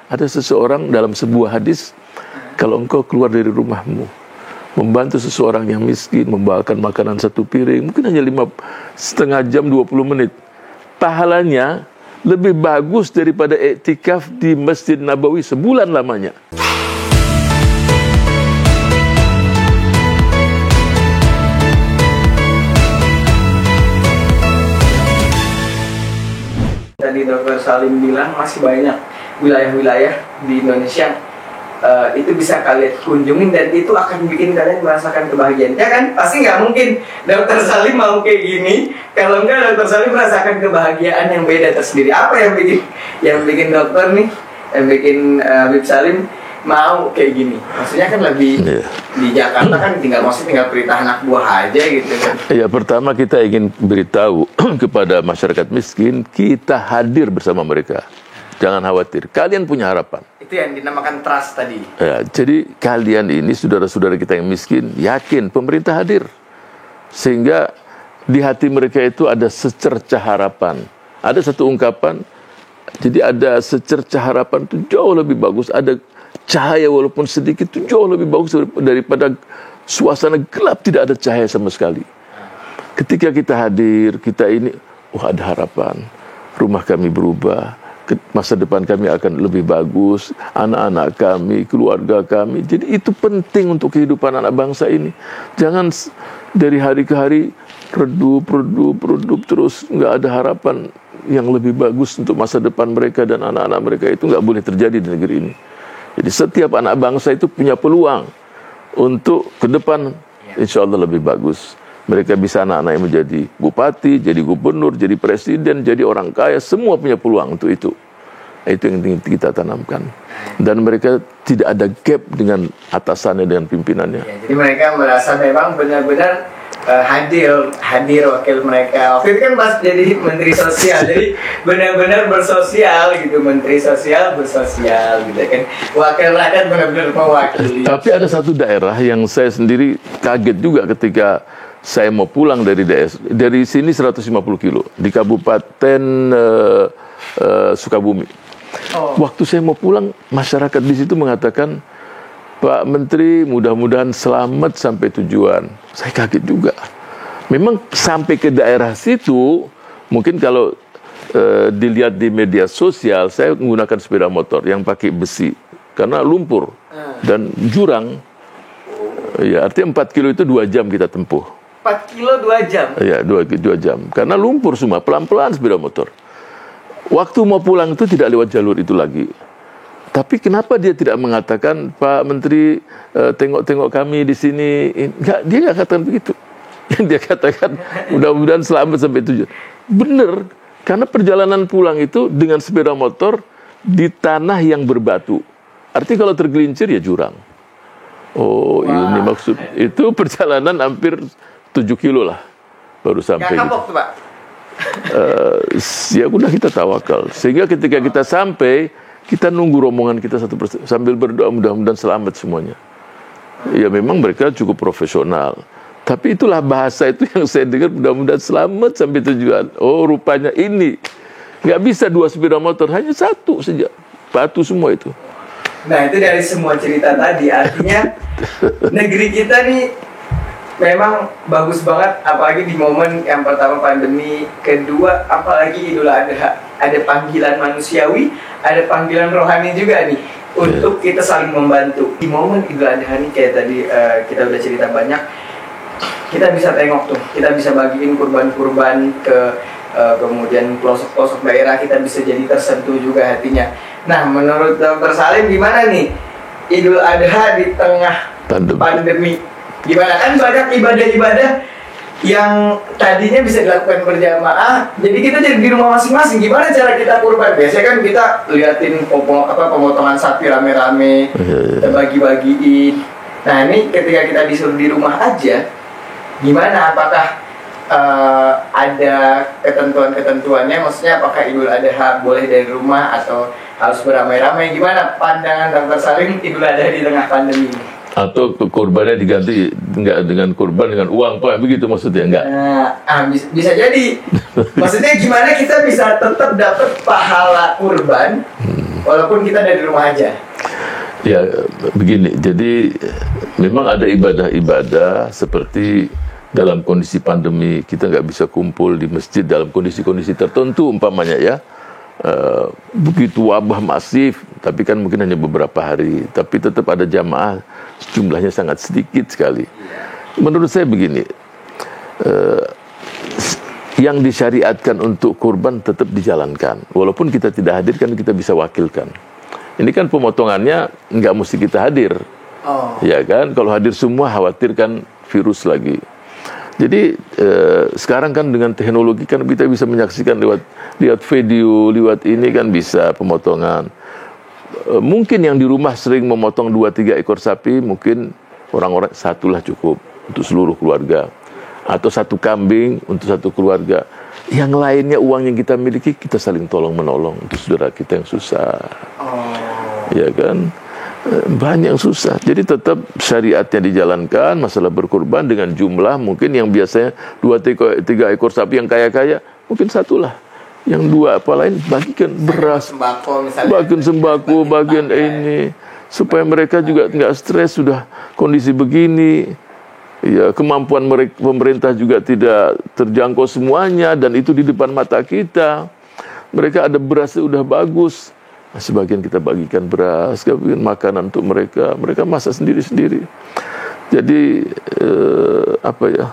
Ada seseorang dalam sebuah hadis, kalau engkau keluar dari rumahmu, membantu seseorang yang miskin, membawakan makanan satu piring, mungkin hanya 5,5 jam, 20 menit. Pahalanya lebih bagus daripada iktikaf di Masjid Nabawi sebulan lamanya. Tadi Dr. Salim bilang masih banyak wilayah-wilayah di Indonesia itu bisa kalian kunjungin dan itu akan bikin kalian merasakan kebahagiaan. Ya kan? Pasti nggak mungkin Dr. Salim mau kayak gini kalau nggak Dr. Salim merasakan kebahagiaan yang beda tersendiri. Apa yang bikin dokter nih, yang bikin Habib Salim mau kayak gini? Maksudnya kan lebih di Jakarta kan tinggal perintah anak buah aja gitu kan. Ya, pertama kita ingin beritahu kepada masyarakat miskin, kita hadir bersama mereka. Jangan khawatir, kalian punya harapan. Itu yang dinamakan trust tadi. Ya, jadi kalian ini saudara-saudara kita yang miskin, yakin pemerintah hadir. Sehingga di hati mereka itu ada secercah harapan. Ada satu ungkapan, jadi ada secercah harapan itu jauh lebih bagus. Ada cahaya walaupun sedikit itu jauh lebih bagus daripada suasana gelap tidak ada cahaya sama sekali. Ketika kita hadir, kita ini, ada harapan. Rumah kami berubah. Masa depan kami akan lebih bagus, anak-anak kami, keluarga kami. Jadi itu penting untuk kehidupan anak bangsa ini. Jangan dari hari ke hari redup terus, nggak ada harapan yang lebih bagus untuk masa depan mereka dan anak-anak mereka. Itu nggak boleh terjadi di negeri ini. Jadi setiap anak bangsa itu punya peluang untuk ke depan, insya Allah lebih bagus. Mereka bisa anak-anak yang menjadi bupati, jadi gubernur, jadi presiden, jadi orang kaya. Semua punya peluang untuk itu. Itu yang ingin kita tanamkan. Dan mereka tidak ada gap dengan atasannya, dengan pimpinannya. Ya, jadi mereka merasa memang benar-benar hadir wakil mereka. Wakil kan pas jadi menteri sosial, jadi benar-benar bersosial gitu. Menteri sosial bersosial gitu kan. Wakil rakyat benar-benar mewakili. Tapi ada satu daerah yang saya sendiri kaget juga ketika saya mau pulang dari sini 150 kilo di Kabupaten Sukabumi. Waktu saya mau pulang, masyarakat di situ mengatakan, Pak Menteri, mudah-mudahan selamat sampai tujuan. Saya kaget juga. Memang sampai ke daerah situ, mungkin kalau dilihat di media sosial, saya menggunakan sepeda motor yang pakai besi karena lumpur dan jurang. Ya, artinya 4 kilo itu 2 jam kita tempuh. 4 kilo 2 jam? Ya, 2 jam. Karena lumpur semua, pelan-pelan sepeda motor. Waktu mau pulang itu tidak lewat jalur itu lagi. Tapi kenapa dia tidak mengatakan, Pak Menteri, tengok-tengok kami di sini? Enggak, dia nggak katakan begitu. Dia katakan, mudah-mudahan selamat sampai tujuan. Benar, karena perjalanan pulang itu dengan sepeda motor di tanah yang berbatu. Artinya kalau tergelincir ya jurang. Ini maksud. Itu perjalanan hampir 7 kilo lah baru sampai. Gak kapok tuh, Pak? Ya udah kita tawakal. Sehingga ketika kita sampai, kita nunggu rombongan kita satu persatu sambil berdoa mudah-mudahan selamat semuanya. Ya memang mereka cukup profesional. Tapi itulah bahasa itu yang saya dengar, mudah-mudahan selamat sampai tujuan. Oh, rupanya ini. Nggak bisa 2 sepeda motor, hanya 1 saja. Batu semua itu. Nah, itu dari semua cerita tadi. Artinya negeri kita nih memang bagus banget, apalagi di momen yang pertama pandemi, kedua apalagi Idul Adha. Ada panggilan manusiawi, ada panggilan rohani juga nih untuk kita saling membantu. Di momen Idul Adha nih kayak tadi kita udah cerita banyak, kita bisa tengok tuh, kita bisa bagiin kurban-kurban ke kemudian pelosok-pelosok daerah, kita bisa jadi tersentuh juga hatinya. Nah, menurut Dr. Salim gimana nih Idul Adha di tengah pandemi? Gimana, kan banyak ibadah-ibadah yang tadinya bisa dilakukan berjamaah, jadi kita jadi di rumah masing-masing. Gimana cara kita kurban? Biasanya kan kita liatin pemotongan sapi rame-rame, kita bagi-bagiin. Nah, ini ketika kita disuruh di rumah aja, gimana? Apakah ada ketentuan-ketentuannya? Maksudnya apakah Idul Adha boleh dari rumah atau harus beramai-ramai? Gimana pandangan Dr. Salim Idul Adha di tengah pandemi ini? Atau kurbannya diganti enggak dengan kurban dengan uang, Pak, begitu maksudnya? Enggak? Bisa jadi. Maksudnya gimana kita bisa tetap dapat pahala kurban walaupun kita dari rumah aja. Ya begini, jadi memang ada ibadah-ibadah seperti dalam kondisi pandemi kita nggak bisa kumpul di masjid dalam kondisi-kondisi tertentu umpamanya ya. Begitu wabah masif, tapi kan mungkin hanya beberapa hari, tapi tetap ada jamaah, jumlahnya sangat sedikit sekali. Menurut saya begini, yang disyariatkan untuk kurban tetap dijalankan, walaupun kita tidak hadir kan kita bisa wakilkan. Ini kan pemotongannya nggak mesti kita hadir, ya kan? Kalau hadir semua khawatir kan virus lagi. Jadi sekarang kan dengan teknologi kan kita bisa menyaksikan lewat video, lewat ini kan bisa pemotongan. Mungkin yang di rumah sering memotong 2-3 ekor sapi, mungkin orang-orang satulah cukup untuk seluruh keluarga. Atau 1 kambing untuk 1 keluarga. Yang lainnya uang yang kita miliki kita saling tolong-menolong untuk saudara kita yang susah. Ya kan? Banyak yang susah. Jadi tetap syariatnya dijalankan. Masalah berkurban dengan jumlah mungkin yang biasanya 2-3 ekor sapi yang kaya-kaya, mungkin 1 lah. Yang 2 apa lain bagikan beras, bagian sembako, bagian ini, supaya mereka juga nggak stres sudah kondisi begini. Ya, kemampuan pemerintah juga tidak terjangkau semuanya, dan itu di depan mata kita. Mereka ada berasnya udah bagus. Sebagian kita bagikan beras, bagian makanan untuk mereka. Mereka masak sendiri-sendiri. Jadi apa ya?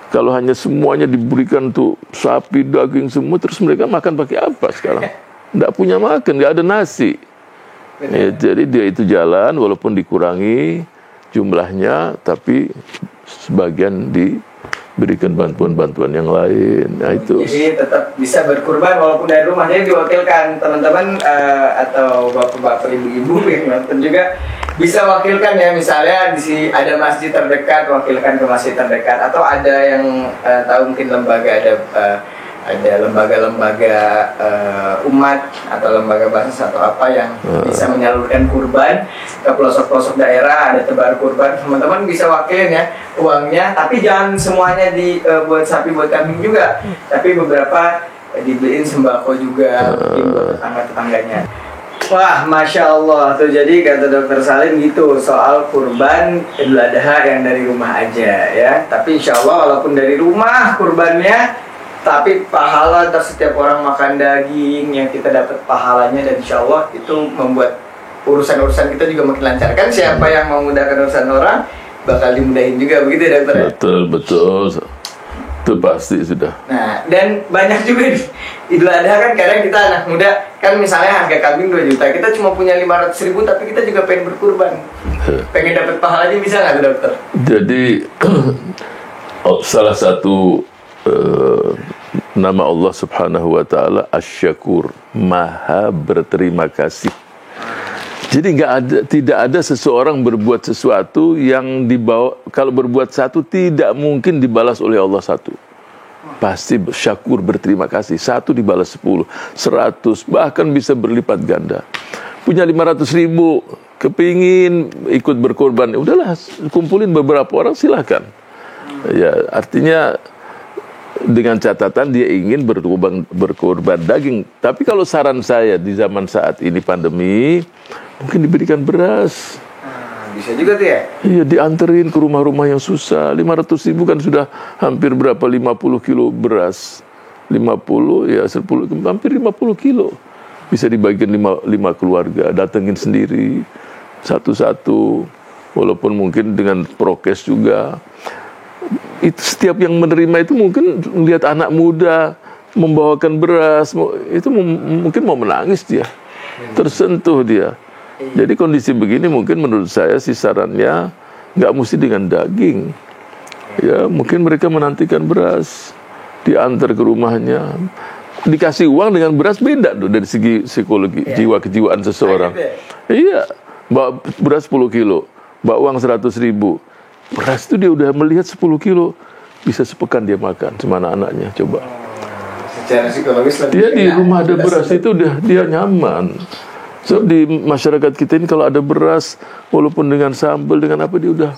Kalau hanya semuanya diberikan untuk sapi, daging semua, terus mereka makan pakai apa sekarang? Nggak punya makan, nggak ada nasi. Ya, jadi dia itu jalan, walaupun dikurangi jumlahnya, tapi sebagian diberikan bantuan-bantuan yang lain. Nah, itu. Jadi tetap bisa berkurban walaupun dari rumah. Jadi diwakilkan teman-teman atau bapak-bapak, ibu-ibu yang nonton juga bisa wakilkan ya, misalnya di sini ada masjid terdekat, wakilkan ke masjid terdekat, atau ada yang tahu mungkin lembaga ada lembaga-lembaga umat atau lembaga basis atau apa yang bisa menyalurkan kurban ke pelosok-pelosok daerah, ada tebar kurban, teman-teman bisa wakilin ya uangnya, tapi jangan semuanya buat sapi, buat kambing juga, tapi beberapa dibeliin sembako juga mungkin buat tetangga-tetangganya. Wah, Masya Allah tuh. Jadi kata Dokter Salim gitu soal kurban Idul Adha yang dari rumah aja ya. Tapi insya Allah walaupun dari rumah kurbannya, tapi pahala dari setiap orang makan daging yang kita dapat pahalanya, dan insya Allah itu membuat urusan-urusan kita juga makin lancar. Kan siapa yang mau memudahkan urusan orang bakal dimudahin juga, begitu ya Dokter? Betul. Itu pasti sudah. Nah, dan banyak juga nih Idul Adha kan kadang kita anak muda kan, misalnya harga kambing 2 juta, kita cuma punya 500.000, tapi kita juga pengen berkurban, pengen dapat pahalanya, bisa nggak Dokter? Jadi salah satu nama Allah Subhanahu wa Ta'ala Asy-Syakur, Maha berterima kasih. Jadi tidak ada seseorang berbuat sesuatu yang dibawa, kalau berbuat satu tidak mungkin dibalas oleh Allah 1. Pasti syakur, berterima kasih. 1 dibalas 10, 100, bahkan bisa berlipat ganda. Punya 500.000, kepingin ikut berkorban, udahlah kumpulin beberapa orang, silakan. Ya, artinya dengan catatan dia ingin berkorban daging. Tapi kalau saran saya di zaman saat ini pandemi, mungkin diberikan beras. Bisa juga tuh ya? Iya, dianterin ke rumah-rumah yang susah. 500.000 kan sudah hampir berapa? 50 kilo beras. 50 ya 10, hampir 50 kilo. Bisa dibagikan 5 keluarga, datengin sendiri satu-satu. Walaupun mungkin dengan prokes juga. Itu setiap yang menerima itu mungkin lihat anak muda membawakan beras, itu mungkin mau menangis dia, tersentuh dia. Jadi kondisi begini mungkin menurut saya sih sarannya nggak mesti dengan daging, ya mungkin mereka menantikan beras, diantar ke rumahnya, dikasih uang dengan beras, beda tuh dari segi psikologi, jiwa kejiwaan seseorang. Iya, bawa beras 10 kilo, bawa uang 100.000. Beras itu dia udah melihat 10 kilo, bisa sepekan dia makan sama anak-anaknya. Coba. Secara psikologis dia di rumah ada beras itu dia nyaman. So di masyarakat kita ini kalau ada beras, walaupun dengan sambal dengan apa, dia udah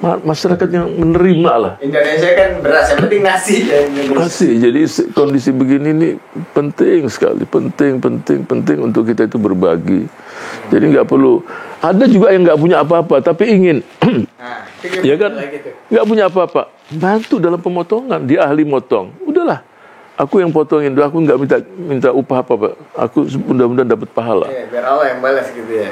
masyarakat yang menerima lah. Indonesia kan beras, yang penting nasi ya Indonesia. Masih, jadi kondisi begini ini penting sekali, penting untuk kita itu berbagi. Jadi nggak perlu. Ada juga yang nggak punya apa-apa, tapi ingin, ya kan, nggak punya apa-apa, bantu dalam pemotongan. Dia ahli motong, udahlah, aku yang potongin, aku nggak minta upah apa-apa, aku mudah-mudahan dapat pahala. Ya, biar Allah yang balas gitu ya.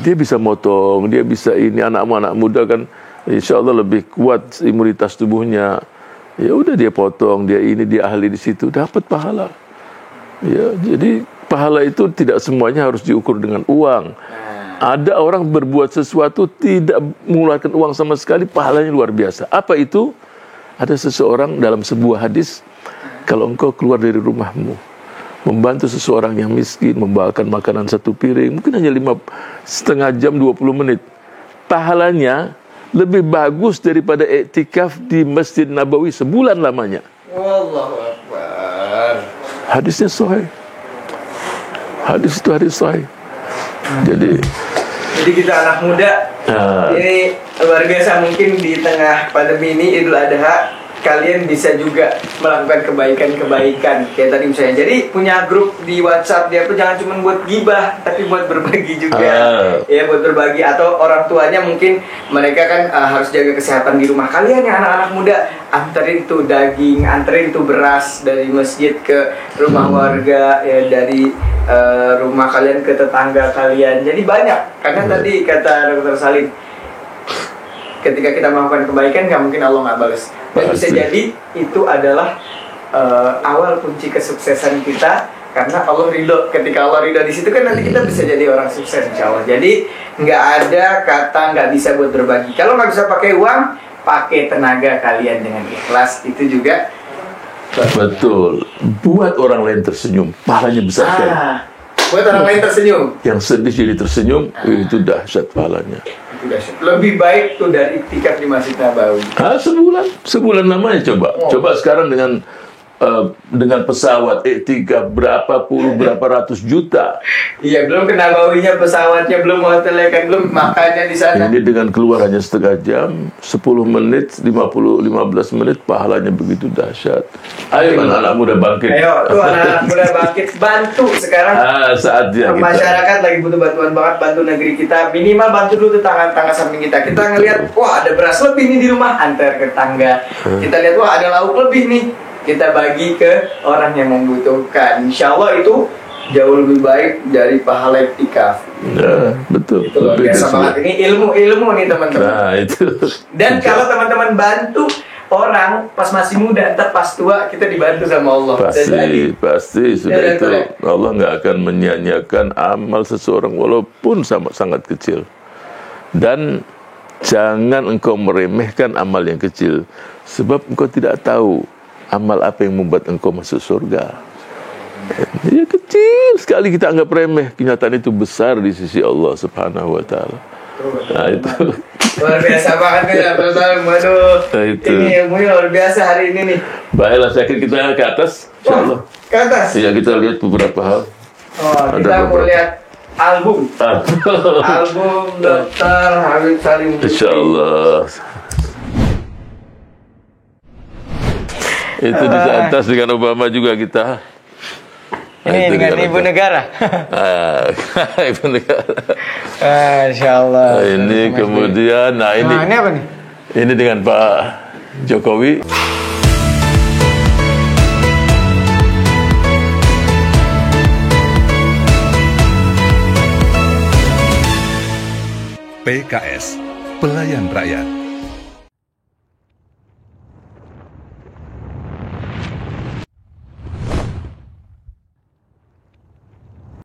Dia bisa motong, dia bisa ini, anak muda kan, insya Allah lebih kuat imunitas tubuhnya. Ya udah dia potong, dia ahli di situ, dapat pahala. Ya, jadi pahala itu tidak semuanya harus diukur dengan uang. Ada orang berbuat sesuatu tidak mengeluarkan uang sama sekali, pahalanya luar biasa. Apa itu? Ada seseorang dalam sebuah hadis, kalau engkau keluar dari rumahmu, membantu seseorang yang miskin, membawakan makanan 1 piring, mungkin hanya 5,5 jam, 20 menit. Pahalanya lebih bagus daripada iktikaf di Masjid Nabawi sebulan lamanya. Wallahu Akbar. Hadisnya sahih. Hadis itu hadis sahih. Jadi kita anak muda ini luar biasa, mungkin di tengah pandemi ini Idul Adha kalian bisa juga melakukan kebaikan-kebaikan kayak tadi misalnya. Jadi punya grup di WhatsApp dia tuh jangan cuma buat gibah, tapi buat berbagi juga. Ya, buat berbagi. Atau orang tuanya mungkin mereka kan harus jaga kesehatan di rumah. Kalian yang anak-anak muda, anterin tuh daging, anterin tuh beras dari masjid ke rumah warga, ya dari rumah kalian ke tetangga kalian. Jadi banyak. Karena tadi kata Dr. Salim, ketika kita melakukan kebaikan, nggak mungkin Allah nggak balas. Dan bisa jadi itu adalah awal kunci kesuksesan kita, karena Allah ridho. Ketika Allah ridho di situ kan nanti kita bisa jadi orang sukses insya Allah. Jadi nggak ada kata nggak bisa buat berbagi. Kalau nggak bisa pakai uang, pakai tenaga kalian dengan ikhlas, itu juga betul. Buat orang lain tersenyum, pahalanya besar sekali. Buat orang lain tersenyum, yang sedih jadi tersenyum, itu dahsyat pahalanya. Lebih baik tuh dari iktikaf di Masjid Nabawi. Sebulan namanya coba sekarang dengan pesawat iktikaf berapa ratus juta. Iya, belum ke Nabawinya, pesawatnya, belum hotelnya kan, belum makannya di sana. Ini dengan keluar hanya setengah jam, 10 menit, 15 menit, pahalanya begitu dahsyat. Ayo anak-anak muda bangkit. Ayo tuh anak-anak muda bangkit, bantu sekarang. Saatnya masyarakat lagi butuh bantuan banget, bantu negeri kita. Minimal bantu dulu tetangga-tetangga samping kita. Kita ngelihat, wah ada beras lebih nih di rumah, antar ke tetangga. Kita lihat, wah ada lauk lebih nih, kita bagi ke orang yang membutuhkan. Insya Allah itu jauh lebih baik dari pahala iktikaf. Ya, betul. Itu luar biasa banget. Ini ilmu nih teman-teman. Nah, itu. Dan kalau teman-teman bantu orang pas masih muda, ntar pas tua kita dibantu sama Allah. Pasti sudah ya, itu. Allah nggak akan menyia-nyiakan amal seseorang walaupun sangat kecil. Dan jangan engkau meremehkan amal yang kecil, sebab engkau tidak tahu amal apa yang membuat engkau masuk surga. Ya kecil sekali kita anggap remeh, kenyataan itu besar di sisi Allah Subhanahu wa taala. Nah, itu luar biasa banget nih Dr. Salim. Waduh, ini ilmunya luar biasa hari ini nih. Baiklah, saya kira kita ke atas, insyaallah. Ke atas? Iya, kita lihat beberapa hal. Kita mau lihat album Dr. Habib Salim. Insyaallah. Itu di atas dengan Obama juga kita. Ini dengan Ibu Negara. Ibu Negara. Insyaallah. Ini kemudian, ini apa nih? Ini dengan Pak Jokowi. PKS, Pelayan Rakyat.